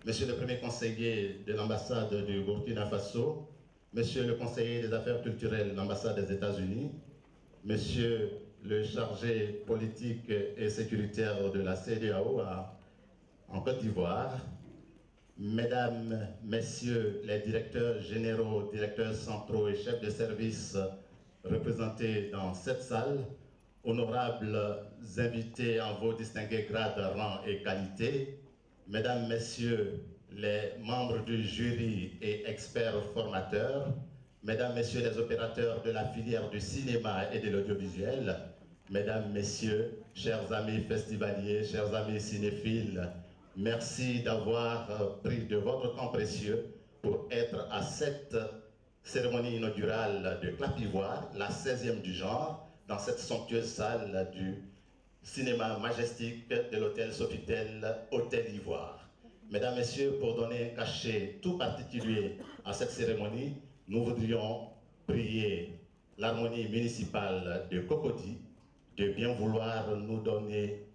Monsieur le premier conseiller de l'ambassade du Burkina Faso, Monsieur le conseiller des affaires culturelles de l'ambassade des États-Unis, Monsieur le chargé politique et sécuritaire de la CEDEAO en Côte d'Ivoire, Mesdames, Messieurs les directeurs généraux, directeurs centraux et chefs de service représentés dans cette salle, honorables invités en vos distingués grades, rang et qualité, Mesdames, Messieurs les membres du jury et experts formateurs, Mesdames, Messieurs les opérateurs de la filière du cinéma et de l'audiovisuel, Mesdames, Messieurs, chers amis festivaliers, chers amis cinéphiles, merci d'avoir pris de votre temps précieux pour être à cette cérémonie inaugurale de Clap Ivoire, la 16e du genre, dans cette somptueuse salle du cinéma majestique de l'hôtel Sofitel, Hôtel Ivoire. Mesdames, Messieurs, pour donner un cachet tout particulier à cette cérémonie, nous voudrions prier l'harmonie municipale de Cocody de bien vouloir nous donner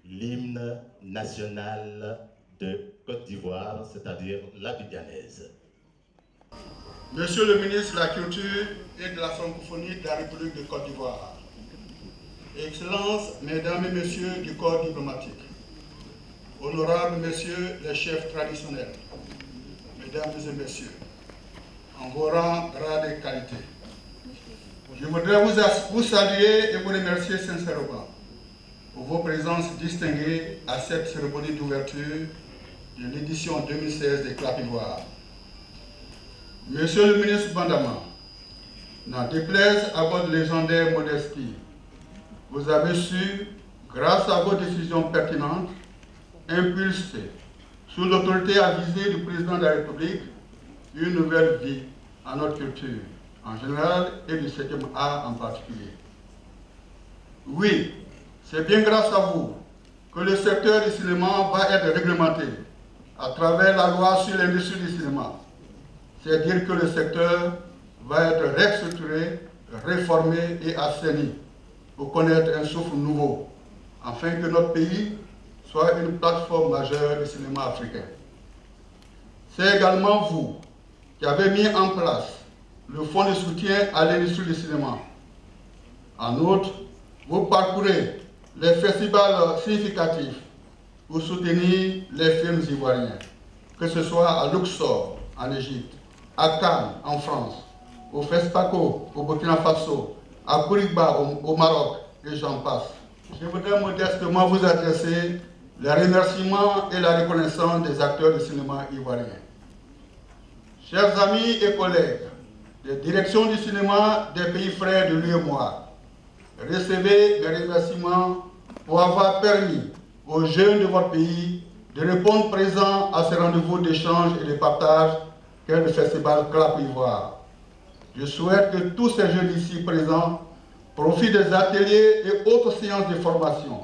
l'hymne national de Côte d'Ivoire, c'est-à-dire l'abidjanaise. Monsieur le ministre de la Culture et de la Francophonie de la République de Côte d'Ivoire, Excellences, Mesdames et Messieurs du corps diplomatique, honorables Messieurs les chefs traditionnels, Mesdames et Messieurs, en vos rangs, grades et qualités, je voudrais vous saluer et vous remercier sincèrement pour vos présences distinguées à cette cérémonie d'ouverture de l'édition 2016 des Clap Ivoire. Monsieur le ministre Bandama, n'en déplaise à votre légendaire modestie, vous avez su, grâce à vos décisions pertinentes, impulser, sous l'autorité avisée du président de la République, une nouvelle vie à notre culture, en général, et du 7e art en particulier. Oui, c'est bien grâce à vous que le secteur du cinéma va être réglementé à travers la loi sur l'industrie du cinéma. C'est-à-dire que le secteur va être restructuré, réformé et assaini pour connaître un souffle nouveau, afin que notre pays soit une plateforme majeure du cinéma africain. C'est également vous qui avez mis en place le fonds de soutien à l'industrie du cinéma. En outre, vous parcourez les festivals significatifs pour soutenir les films ivoiriens, que ce soit à Luxor, en Égypte, à Cannes, en France, au FESPACO, au Burkina Faso, à Kourigba, au Maroc, et j'en passe. Je voudrais modestement vous adresser les remerciements et la reconnaissance des acteurs du cinéma ivoirien. Chers amis et collègues, les directions du cinéma des pays frères de l'UEMOA, recevez mes remerciements pour avoir permis aux jeunes de votre pays de répondre présents à ce rendez-vous d'échange et de partage qu'est le festival Clap Ivoire. Je souhaite que tous ces jeunes ici présents profitent des ateliers et autres séances de formation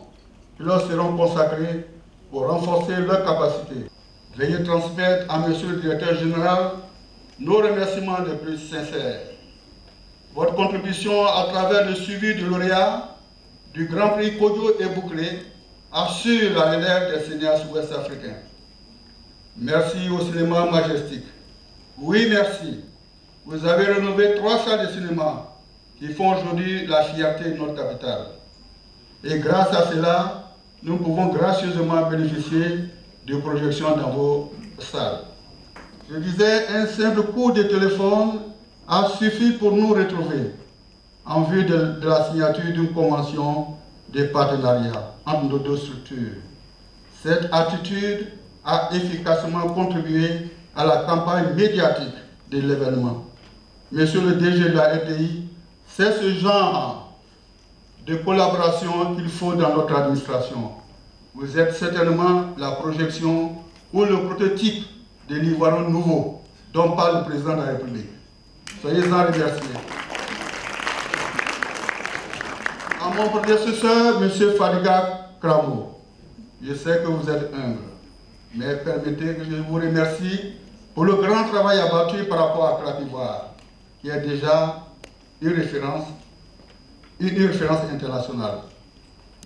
qui leur seront consacrées pour renforcer leurs capacités. Veuillez transmettre à Monsieur le Directeur Général nos remerciements les plus sincères. Votre contribution à travers le suivi du lauréat du Grand Prix Kodio et Bouclé assure la relève des cinéastes ouest-africains. Merci au cinéma majestique. Oui, merci. Vous avez rénové 3 salles de cinéma qui font aujourd'hui la fierté de notre capitale. Et grâce à cela, nous pouvons gracieusement bénéficier de projections dans vos salles. Je disais, un simple coup de téléphone a suffi pour nous retrouver en vue de la signature d'une convention de partenariat entre nos deux structures. Cette attitude a efficacement contribué à la campagne médiatique de l'événement. Monsieur le DG de la RTI, c'est ce genre de collaboration qu'il faut dans notre administration. Vous êtes certainement la projection ou le prototype de l'Ivoirien nouveau dont parle le président de la République. Soyez-en remerciés. À mon prédécesseur, M. Fadiga Kramo, je sais que vous êtes humble, mais permettez que je vous remercie pour le grand travail abattu par rapport à Clap Ivoire, qui est déjà une référence internationale.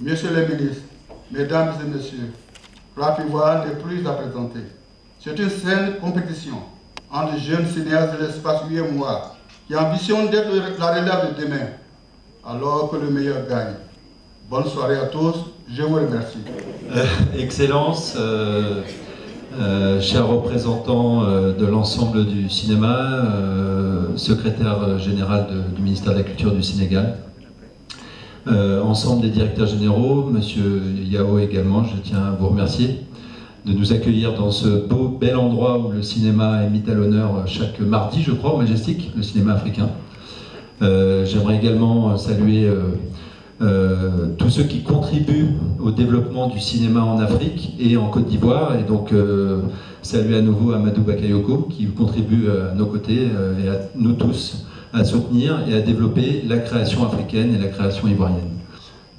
Monsieur le ministre, Mesdames et Messieurs, Clap Ivoire n'est plus à présenter. C'est une saine compétition entre jeunes cinéastes de l'espace UEMOA qui ambitionnent d'être la relève de demain, alors que le meilleur gagne. Bonne soirée à tous, je vous remercie. Excellences, chers représentants de l'ensemble du cinéma, secrétaire général du ministère de la Culture du Sénégal, ensemble des directeurs généraux, Monsieur Yao également, je tiens à vous remercier de nous accueillir dans ce bel endroit où le cinéma est mis à l'honneur chaque mardi, je crois, au Majestic, le cinéma africain. J'aimerais également saluer tous ceux qui contribuent au développement du cinéma en Afrique et en Côte d'Ivoire, et donc saluer à nouveau Amadou Bakayoko qui contribue à nos côtés et à nous tous à soutenir et à développer la création africaine et la création ivoirienne.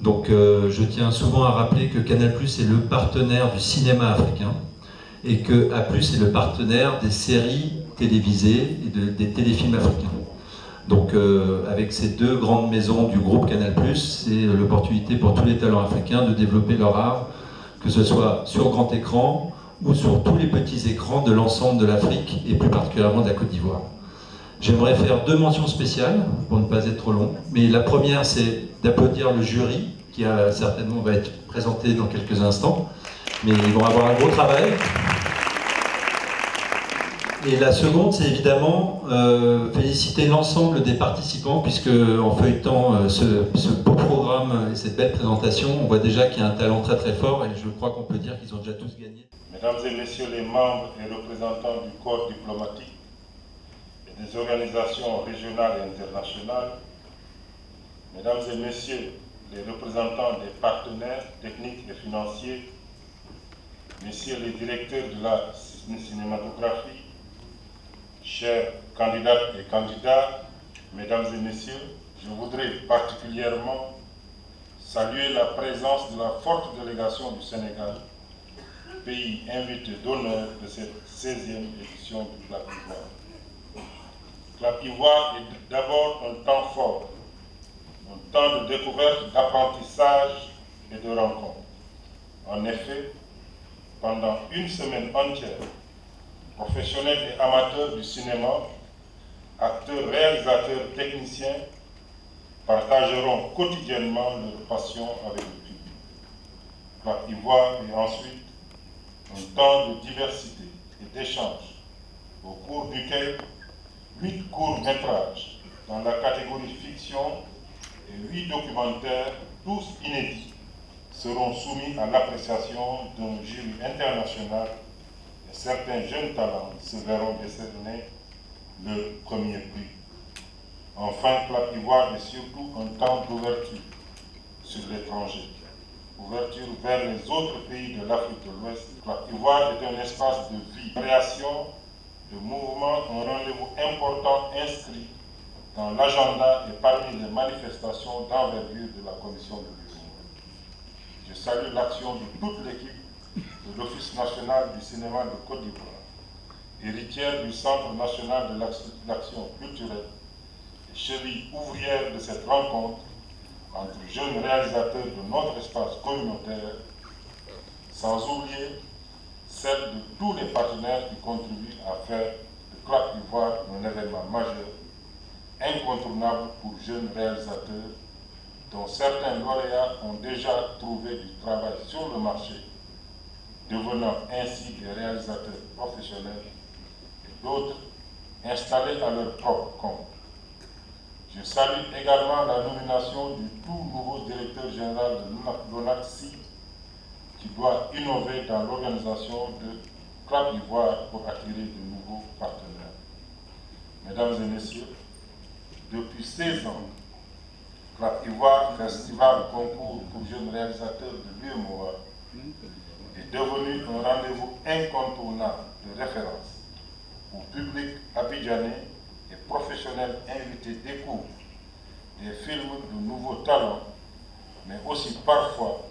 Donc je tiens souvent à rappeler que Canal+ est le partenaire du cinéma africain et que A+ est le partenaire des séries télévisées et des téléfilms africains. Donc avec ces deux grandes maisons du groupe Canal+, c'est l'opportunité pour tous les talents africains de développer leur art, que ce soit sur grand écran ou sur tous les petits écrans de l'ensemble de l'Afrique et plus particulièrement de la Côte d'Ivoire. J'aimerais faire deux mentions spéciales pour ne pas être trop long, mais la première c'est d'applaudir le jury qui certainement va être présenté dans quelques instants, mais ils vont avoir un gros travail. Et la seconde, c'est évidemment féliciter l'ensemble des participants, puisque en feuilletant ce beau programme et cette belle présentation, on voit déjà qu'il y a un talent très très fort, et je crois qu'on peut dire qu'ils ont déjà tous gagné. Mesdames et messieurs les membres et représentants du corps diplomatique et des organisations régionales et internationales, mesdames et messieurs les représentants des partenaires techniques et financiers, messieurs les directeurs de la cinématographie, chers candidates et candidats, mesdames et messieurs, je voudrais particulièrement saluer la présence de la forte délégation du Sénégal, pays invité d'honneur de cette 16e édition du Clap Ivoire. Clap Ivoire est d'abord un temps fort, un temps de découverte, d'apprentissage et de rencontre. En effet, pendant une semaine entière, professionnels et amateurs du cinéma, acteurs, réalisateurs, techniciens, partageront quotidiennement leur passion avec le public. Clap Ivoire est ensuite un temps de diversité et d'échange, au cours duquel 8 courts-métrages dans la catégorie fiction et 8 documentaires, tous inédits, seront soumis à l'appréciation d'un jury international et certains jeunes talents se verront décerner le premier prix. Enfin, Clap Ivoire est surtout un temps d'ouverture sur l'étranger, ouverture vers les autres pays de l'Afrique de l'Ouest. Clap Ivoire est un espace de vie, de création, de mouvement, un rendez-vous important inscrit dans l'agenda et parmi les manifestations d'envergure de la Commission de l'UEMOA. Je salue l'action de toute l'équipe de l'Office national du cinéma de Côte d'Ivoire, héritière du Centre national de l'action culturelle et cheville ouvrière de cette rencontre entre jeunes réalisateurs de notre espace communautaire, sans oublier celle de tous les partenaires qui contribuent à faire de Clap Ivoire un événement majeur, incontournable pour jeunes réalisateurs, dont certains lauréats ont déjà trouvé du travail sur le marché, devenant ainsi des réalisateurs professionnels, et d'autres installés à leur propre compte. Je salue également la nomination du tout nouveau directeur général de l'ONACSI, qui doit innover dans l'organisation de Clap Ivoire pour attirer de nouveaux partenaires. Mesdames et messieurs, depuis 16 ans, Clap Ivoire, festival concours pour jeunes réalisateurs de l'UEMOA, est devenu un rendez-vous incontournable de référence où public abidjanais et professionnels invités découvrent des films de nouveaux talents, mais aussi parfois,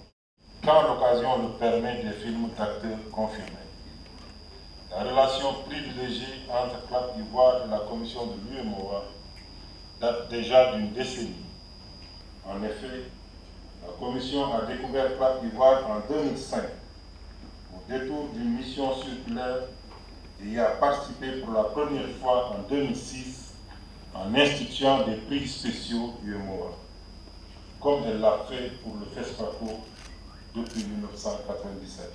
quand l'occasion le permet, des films d'acteurs confirmés. La relation privilégiée entre Clap Ivoire et la commission de l'UEMOA date déjà d'une décennie. En effet, la commission a découvert Clap Ivoire en 2005 au détour d'une mission circulaire et y a participé pour la première fois en 2006 en instituant des prix spéciaux UEMOA, comme elle l'a fait pour le FESPACO depuis 1997.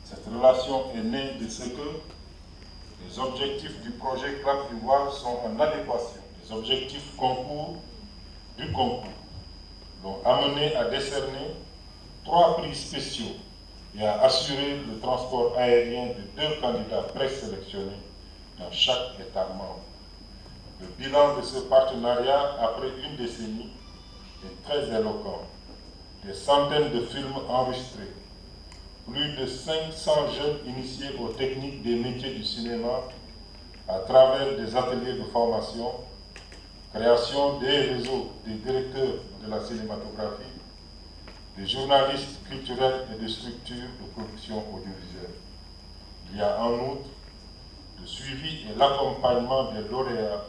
Cette relation est née de ce que les objectifs du projet CLAP Ivoire sont en adéquation. Les objectifs du concours l'ont amené à décerner 3 prix spéciaux et à assurer le transport aérien de 2 candidats présélectionnés dans chaque État membre. Le bilan de ce partenariat, après une décennie, est très éloquent. Des centaines de films enregistrés, plus de 500 jeunes initiés aux techniques des métiers du cinéma à travers des ateliers de formation, création des réseaux des directeurs de la cinématographie, des journalistes culturels et des structures de production audiovisuelle. Il y a en outre le suivi et l'accompagnement des lauréats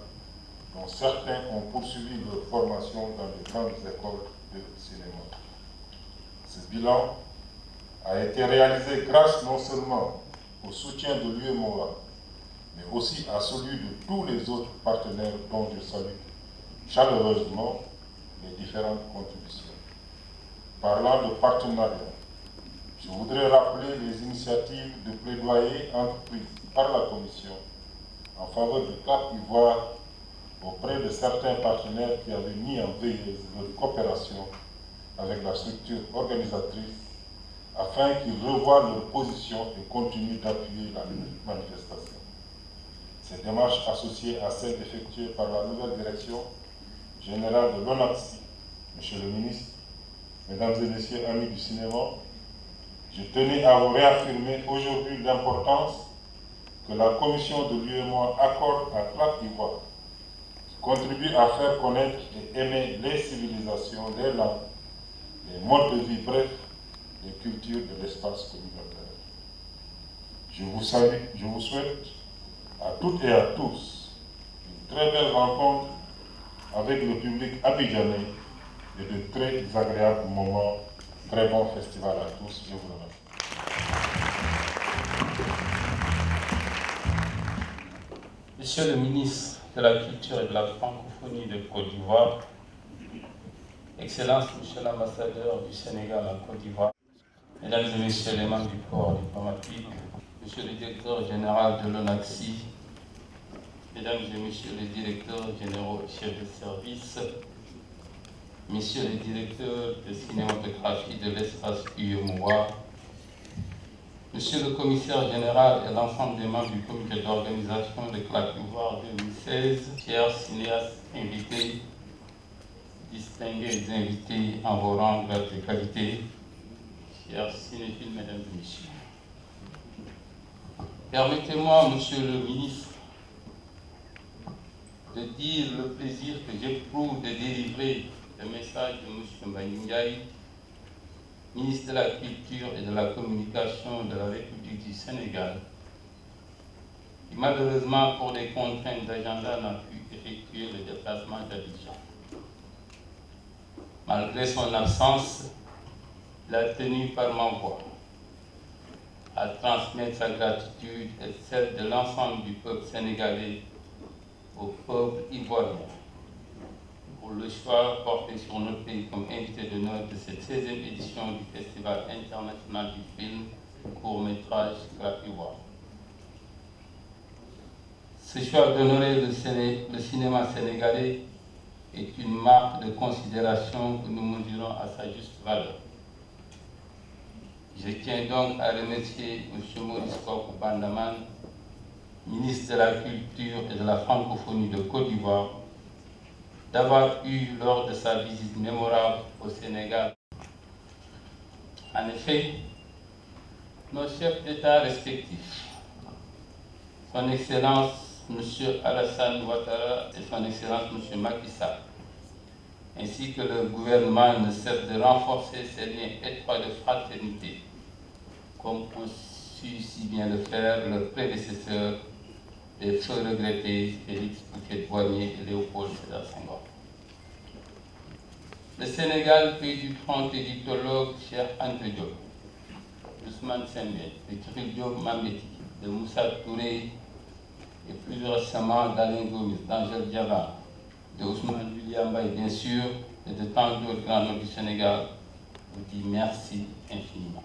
dont certains ont poursuivi leur formation dans de grandes écoles de cinéma. Ce bilan a été réalisé grâce non seulement au soutien de l'UEMOA, mais aussi à celui de tous les autres partenaires dont je salue chaleureusement les différentes contributions. Parlant de partenariat, je voudrais rappeler les initiatives de plaidoyer entreprises par la Commission en faveur de CLAP Ivoire auprès de certains partenaires qui avaient mis en veilleuse leur coopération avec la structure organisatrice afin qu'ils revoient leur position et continuent d'appuyer la manifestation. Ces démarches associées à celles effectuées par la nouvelle direction générale de l'ONACSI, Monsieur le ministre, Mesdames et Messieurs, amis du cinéma, je tenais à vous réaffirmer aujourd'hui l'importance que la commission de l'UEMOA accorde à CLAP Ivoire, qui contribue à faire connaître et aimer les civilisations, les langues, les modes de vie, bref, les cultures de l'espace communautaire. Je vous salue, je vous souhaite à toutes et à tous une très belle rencontre avec le public abidjanais et de très agréables moments. Très bon festival à tous. Je vous remercie. Monsieur le ministre de la Culture et de la Francophonie de Côte d'Ivoire, Excellence, Monsieur l'ambassadeur du Sénégal en Côte d'Ivoire, Mesdames et Messieurs les membres du corps diplomatique, Monsieur le directeur général de l'ONACSI, Mesdames et Messieurs les directeurs généraux et chefs de service, Messieurs les directeurs de cinématographie de l'espace UEMOA, Monsieur le commissaire général et l'ensemble des membres du comité d'organisation de CLAP Ivoire 2016, chers cinéastes invités, distingués invités en vos rangs, grades et qualités, chers cinéphiles, Mesdames et Messieurs. Permettez-moi, Monsieur le ministre, de dire le plaisir que j'éprouve de délivrer le message de M. Mbagnigaï, ministre de la Culture et de la Communication de la République du Sénégal, qui malheureusement, pour des contraintes d'agenda, n'a pu effectuer le déplacement d'Abidjan. Malgré son absence, il a tenu par ma voix à transmettre sa gratitude et celle de l'ensemble du peuple sénégalais au peuple ivoirien pour le choix porté sur notre pays comme invité d'honneur de cette 16e édition du Festival international du film court-métrage CLAP Ivoire. Ce choix d'honorer le cinéma sénégalais est une marque de considération que nous mesurons à sa juste valeur. Je tiens donc à remercier M. Maurice Kokou Bandaman, ministre de la Culture et de la Francophonie de Côte d'Ivoire, d'avoir eu lors de sa visite mémorable au Sénégal. En effet, nos chefs d'État respectifs, Son Excellence M. Alassane Ouattara et Son Excellence M. Macky Sall, ainsi que le gouvernement ne cesse de renforcer ces liens étroits de fraternité, comme ont su si bien le faire leurs prédécesseurs, les feux regrettés Félix Houphouët-Boigny et Léopold Sédar Senghor. Le Sénégal, pays du grand égyptologue Cheikh Anta Diop, Ousmane Sembène et Djibril Diop Mambéty, de Moussa Touré et plus récemment d'Alain Gomis, d'Angèle Diaba, de Ousmane Williamba et bien sûr, et de tant d'autres grands noms du Sénégal, vous dit merci infiniment.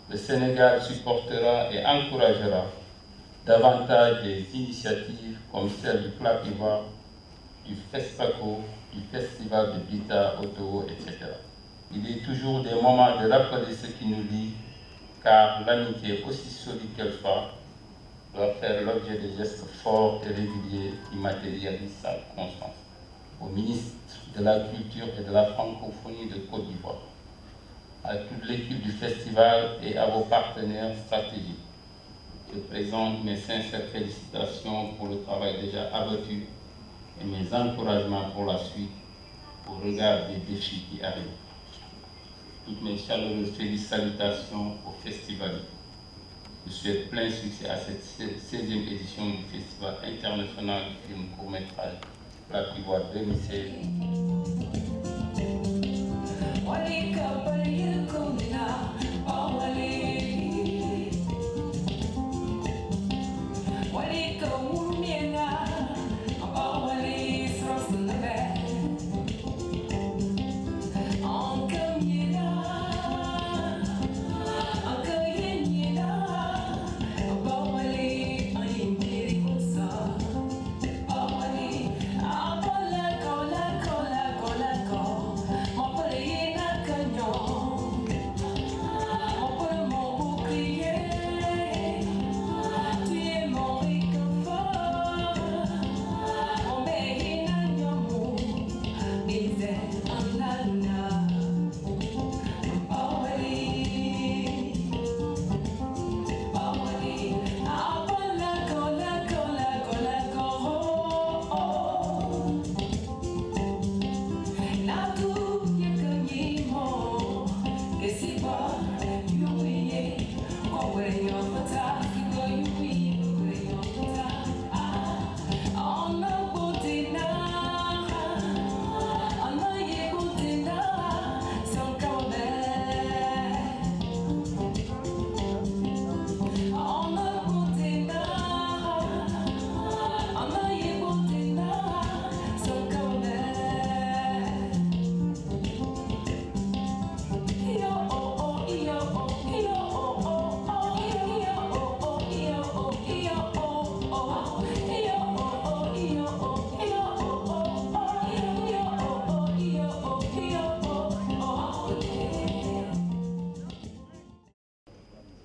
Le Sénégal supportera et encouragera davantage des initiatives comme celle du Plat Ivoire, du FESPACO, du Festival de Bita, Otowo, etc. Il est toujours des moments de rappeler ce qui nous lie, car l'amitié, aussi solide qu'elle soit, doit faire l'objet de gestes forts et réguliers qui matérialisent sa conscience. Au ministre de la Culture et de la Francophonie de Côte d'Ivoire, à toute l'équipe du festival et à vos partenaires stratégiques, je présente mes sincères félicitations pour le travail déjà abattu et mes encouragements pour la suite au regard des défis qui arrivent. Toutes mes chaleureuses salutations au festival. Je souhaite plein succès à cette 16e édition du Festival international du film court-métrage Plat Ivoire 2016.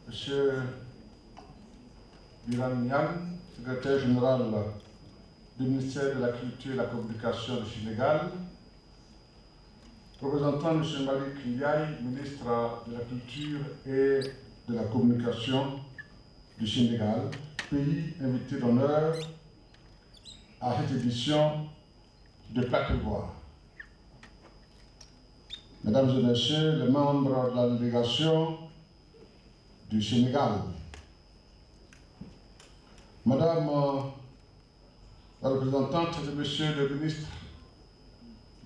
Monsieur Biram Niam, secrétaire général du ministère de la Culture et de la Communication du Sénégal, représentant M. Malik Ndiaye, ministre de la Culture et de la Communication du Sénégal, pays invité d'honneur à cette édition de Plat Ivoire. Mesdames et Messieurs les membres de la délégation du Sénégal, Madame la représentante et Monsieur le ministre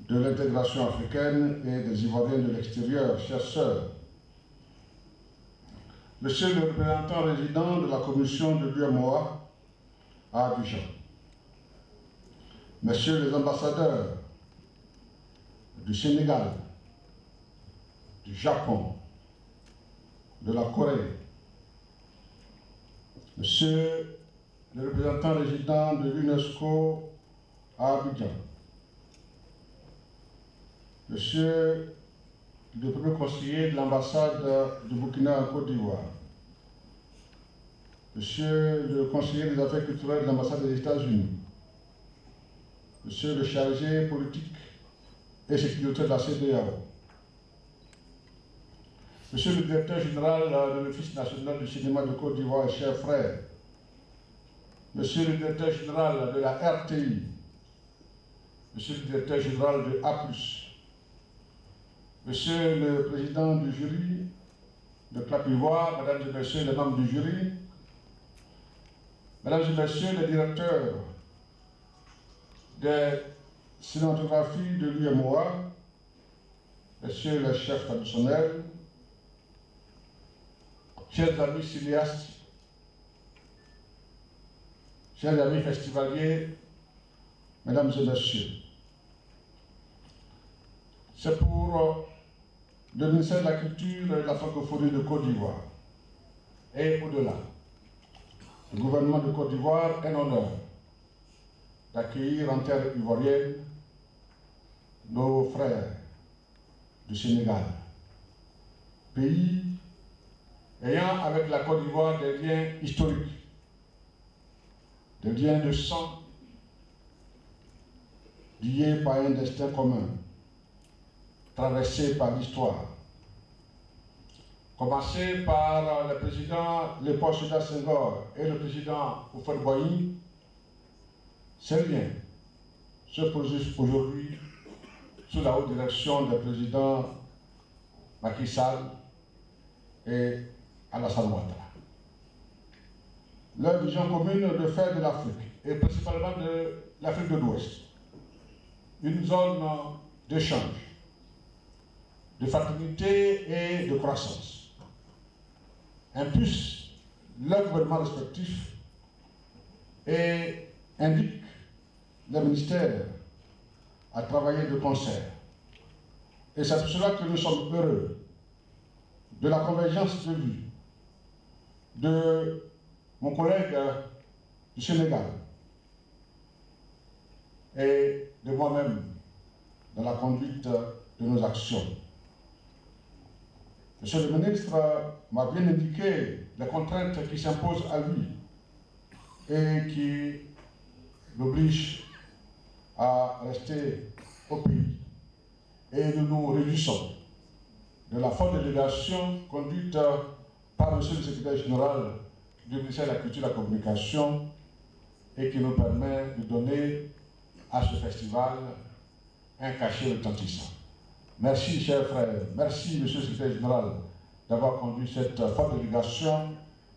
de l'intégration africaine et des Ivoiriens de l'extérieur, chers sœurs, Monsieur le représentant résident de la commission de l'UEMOA à Abidjan, Messieurs les ambassadeurs du Sénégal, du Japon, de la Corée, Monsieur le représentant résident de l'UNESCO à Abidjan, Monsieur le premier conseiller de l'ambassade du Burkina en Côte d'Ivoire, Monsieur le conseiller des affaires culturelles de l'ambassade des États-Unis, Monsieur le chargé politique et sécurité de la CEDEAO, Monsieur le directeur général de l'Office national du cinéma de Côte d'Ivoire et chers frères, Monsieur le directeur général de la RTI, Monsieur le directeur général de A+, Monsieur le président du jury de Plat Ivoire, Mesdames et Messieurs les membres du jury, Mesdames et Messieurs les directeurs des cinématographies de l'UEMOA, Messieurs les chefs traditionnels, chers amis cinéastes chers amis festivaliers, mesdames et messieurs, c'est pour le ministère de la Culture et de la Francophonie de Côte d'Ivoire et au-delà. Le gouvernement de Côte d'Ivoire est l'honneur d'accueillir en terre ivoirienne nos frères du Sénégal, pays ayant avec la Côte d'Ivoire des liens historiques, des liens de sang liés par un destin commun, traversé par l'histoire. Commencé par le président Léopold Sédar Senghor et le président Houphouët-Boigny, ces liens se produisent aujourd'hui sous la haute direction des présidents Macky Sall et Alassane Ouattara. Leur vision commune de faire de l'Afrique, et principalement de l'Afrique de l'Ouest, une zone d'échange, de fraternité et de croissance, impulse leurs gouvernements respectifs et indique les ministères à travailler de concert. Et c'est pour cela que nous sommes heureux de la convergence de vues de mon collègue du Sénégal et de moi-même dans la conduite de nos actions. Monsieur le ministre m'a bien indiqué les contraintes qui s'imposent à lui et qui l'obligent à rester au pays. Et nous nous réjouissons de la forte délégation conduite par monsieur le secrétaire général du ministère de la Culture et de la Communication et qui nous permet de donner à ce festival un cachet retentissant. Merci, chers frères, merci, monsieur le secrétaire général, d'avoir conduit cette forte délégation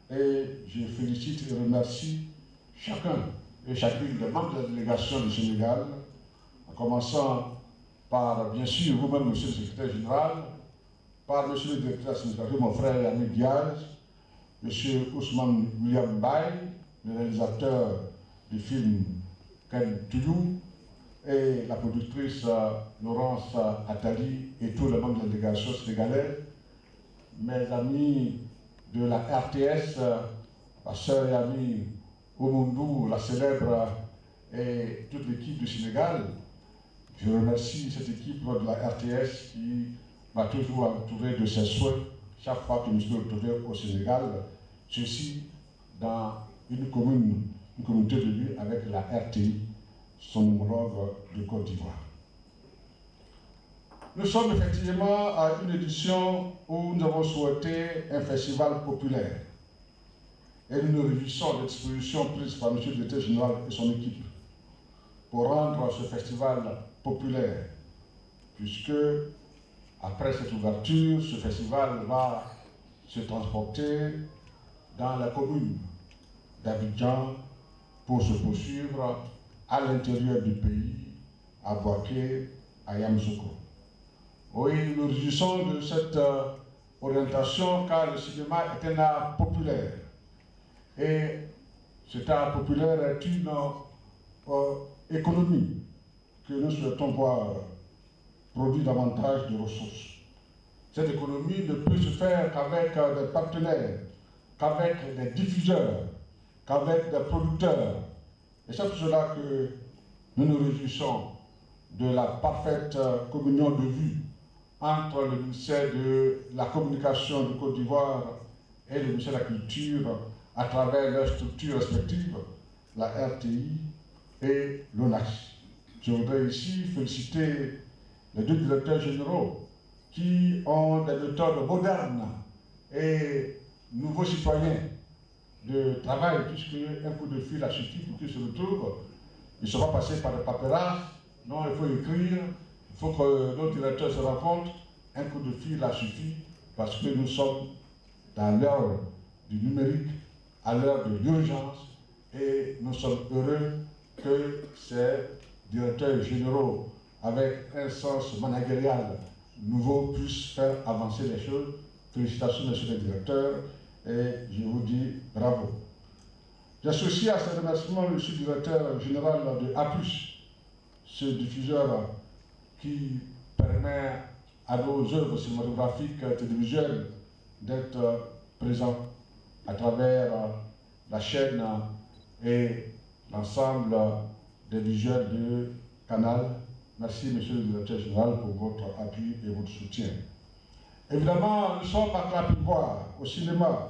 et je félicite et remercie chacun et chacune des membres de la délégation du Sénégal, en commençant par, bien sûr, vous-même, monsieur le secrétaire général, par monsieur le directeur administratif, mon frère Yannick Diaz, monsieur Ousmane William Baye, le réalisateur du film Ken Touyou, et la productrice Laurence Attali et tous les membres de la délégation sénégalaise, mes amis de la RTS, ma sœur et amie Oumoundou, la célèbre, et toute l'équipe du Sénégal. Je remercie cette équipe de la RTS qui m'a toujours entouré de ses souhaits chaque fois que je me suis retrouvé au Sénégal, ceci dans une communauté de vie avec la RTI, son homologue de Côte d'Ivoire. Nous sommes effectivement à une édition où nous avons souhaité un festival populaire. Et nous nous réjouissons des dispositions prises par M. le directeur général et son équipe pour rendre ce festival populaire, puisque après cette ouverture, ce festival va se transporter dans la commune d'Abidjan pour se poursuivre à l'intérieur du pays, à Boaké, à Yamoussoukro. Oui, nous nous réjouissons de cette orientation car le cinéma est un art populaire. Et cet art populaire est une économie que nous souhaitons voir produire davantage de ressources. Cette économie ne peut se faire qu'avec des partenaires, qu'avec des diffuseurs, qu'avec des producteurs. Et c'est pour cela que nous nous réjouissons de la parfaite communion de vues entre le ministère de la Communication de Côte d'Ivoire et le ministère de la Culture à travers leurs structures respectives, la RTI et l'ONACH. Je voudrais ici féliciter les deux directeurs généraux qui ont des méthodes modernes et nouveaux citoyens de travail, puisque un coup de fil a suffi pour qu'ils se retrouvent. Ils ne sont pas passés par des paperasses. Non, il faut écrire, il faut que nos directeurs se rencontrent. Un coup de fil a suffi parce que nous sommes dans l'heure du numérique, à l'heure de l'urgence, et nous sommes heureux que ces directeurs généraux, avec un sens managérial nouveau, puissent faire avancer les choses. Félicitations, monsieur le directeur, et je vous dis bravo. J'associe à ces remerciements le sous-directeur général de A+, ce diffuseur qui permet à nos œuvres cinématographiques télévisuelles d'être présents à travers la chaîne et l'ensemble des visuels de Canal. Merci, monsieur le directeur général, pour votre appui et votre soutien. Évidemment, nous sommes à Clapivoire, au cinéma,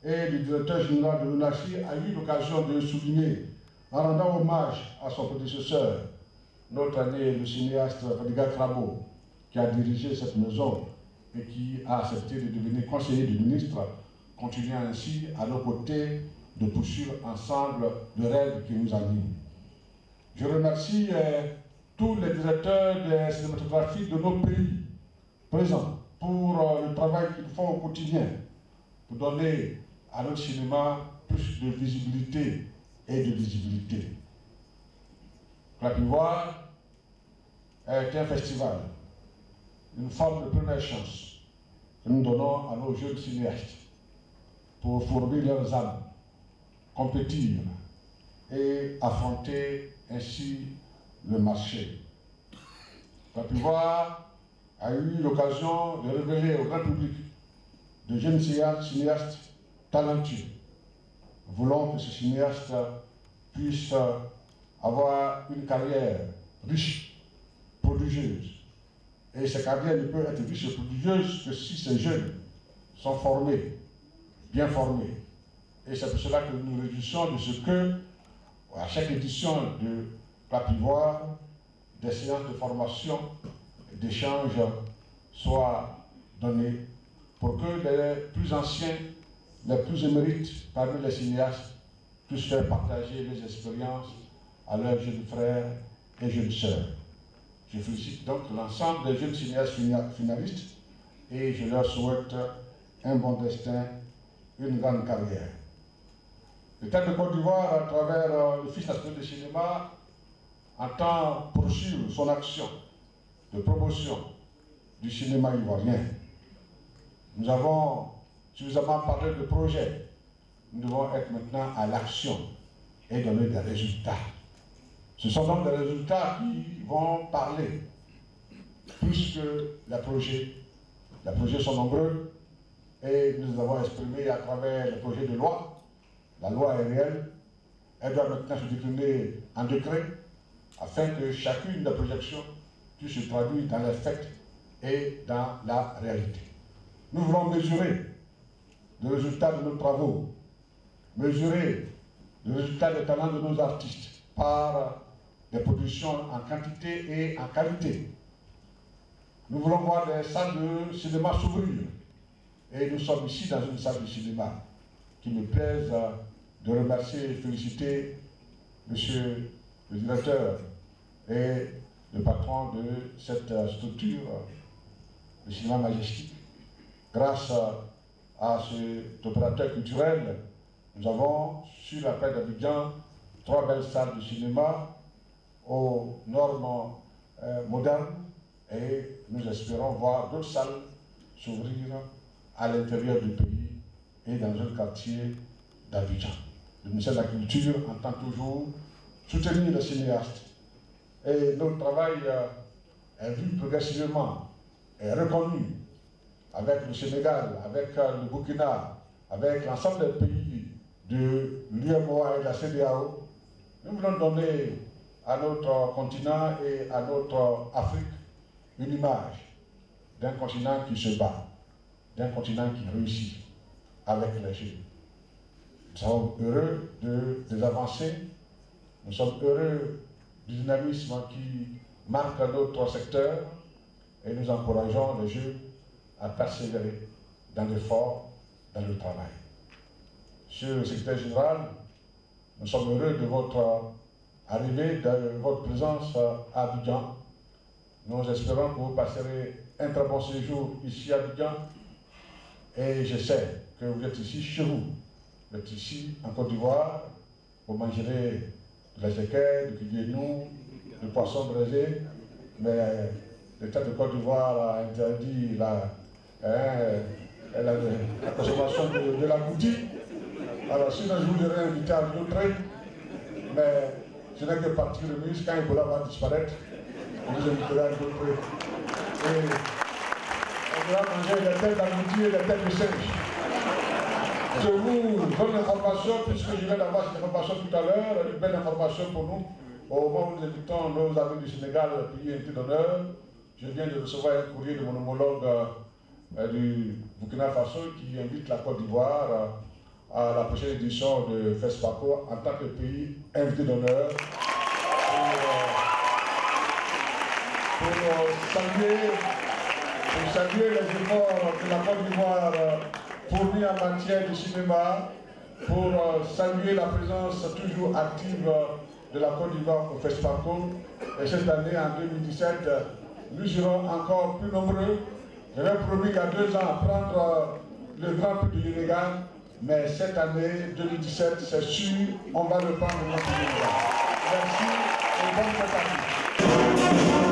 et le directeur général de l'ONACI a eu l'occasion de souligner, en rendant hommage à son prédécesseur, notre ami, le cinéaste Fadiga Krabo, qui a dirigé cette maison et qui a accepté de devenir conseiller du ministre, continuant ainsi à nos côtés de poursuivre ensemble le rêve qui nous anime. Je remercie tous les directeurs des cinématographies de nos pays présents pour le travail qu'ils font au quotidien, pour donner à notre cinéma plus de visibilité et de visibilité. Clapivoire est un festival, une forme de première chance que nous donnons à nos jeunes cinéastes pour fournir leurs âmes, compétir et affronter ainsi le marché. Clapivoire a eu l'occasion de révéler au grand public de jeunes cinéastes talentueux. Nous voulons que ces cinéastes puissent avoir une carrière riche, prodigieuse. Et cette carrière ne peut être riche et prodigieuse que si ces jeunes sont formés, bien formés. Et c'est pour cela que nous nous réjouissons de ce que, à chaque édition de Clapivoire, des séances de formation, d'échange soient données pour que les plus anciens, les plus émérites parmi les cinéastes puissent faire partager les expériences à leurs jeunes frères et jeunes sœurs. Je félicite donc l'ensemble des jeunes cinéastes finalistes et je leur souhaite un bon destin, une grande carrière. L'État de Côte d'Ivoire, à travers l'Office national de cinéma, entend poursuivre son action de promotion du cinéma ivoirien. Nous avons suffisamment parlé de projets. Nous devons être maintenant à l'action et donner des résultats. Ce sont donc des résultats qui vont parler plus que les projets. Les projets sont nombreux et nous les avons exprimés à travers les projets de loi. La loi est réelle. Elle doit maintenant se décliner en décret afin que chacune des projections puisse se traduire dans les faits et dans la réalité. Nous voulons mesurer le résultat de nos travaux, mesurer le résultat des talents de nos artistes par des productions en quantité et en qualité. Nous voulons voir des salles de cinéma s'ouvrir. Et nous sommes ici dans une salle de cinéma qui me plaise de remercier et féliciter Monsieur le directeur et le patron de cette structure, le cinéma majestique. Grâce à cet opérateur culturel, nous avons sur la plaine d'Abidjan 3 belles salles de cinéma aux normes modernes et nous espérons voir d'autres salles s'ouvrir à l'intérieur du pays et dans un quartier d'Abidjan. Le ministère de la Culture entend toujours soutenir les cinéastes et notre travail est vu progressivement et reconnu avec le Sénégal, avec le Burkina, avec l'ensemble des pays de l'UMOA et de la CEDEAO. Nous voulons donner à notre continent et à notre Afrique une image d'un continent qui se bat, d'un continent qui réussit avec les jeunes. Nous sommes heureux des avancées, nous sommes heureux du dynamisme qui marque notre secteur et nous encourageons les jeunes à persévérer dans l'effort, dans le travail. Monsieur le secrétaire général, nous sommes heureux de votre arrivée, de votre présence à Abidjan. Nous espérons que vous passerez un très bon séjour ici à Abidjan et je sais que vous êtes ici chez vous. Vous êtes ici en Côte d'Ivoire, vous mangerez de la équerre, du guénou, du poisson braisé, mais l'État de Côte d'Ivoire a interdit la consommation de la boutique. Alors sinon je vous aurais invité à d'autres, mais je n'ai que partie remise. Quand Ebola va disparaître, on vous invitera à d'autres. Et on va manger des têtes d'agoutis et des têtes de singe. Je vous donne l'information, puisque je viens d'avoir cette information tout à l'heure, une belle information pour nous. Au moment où nous invitons nos amis du Sénégal, pays invité d'honneur, je viens de recevoir un courrier de mon homologue du Burkina Faso qui invite la Côte d'Ivoire à la prochaine édition de FESPACO en tant que pays invité d'honneur pour saluer les efforts de la Côte d'Ivoire fournis en matière de cinéma, pour saluer la présence toujours active de la Côte d'Ivoire au FESPACO. Et cette année, en 2017, nous serons encore plus nombreux. J'avais promis il y a 2 ans prendre le Grand Prix de l'illégal, mais cette année, 2017, c'est sûr, on va le prendre le Grand Prix de l'illégal. Merci et bonne fête à tous.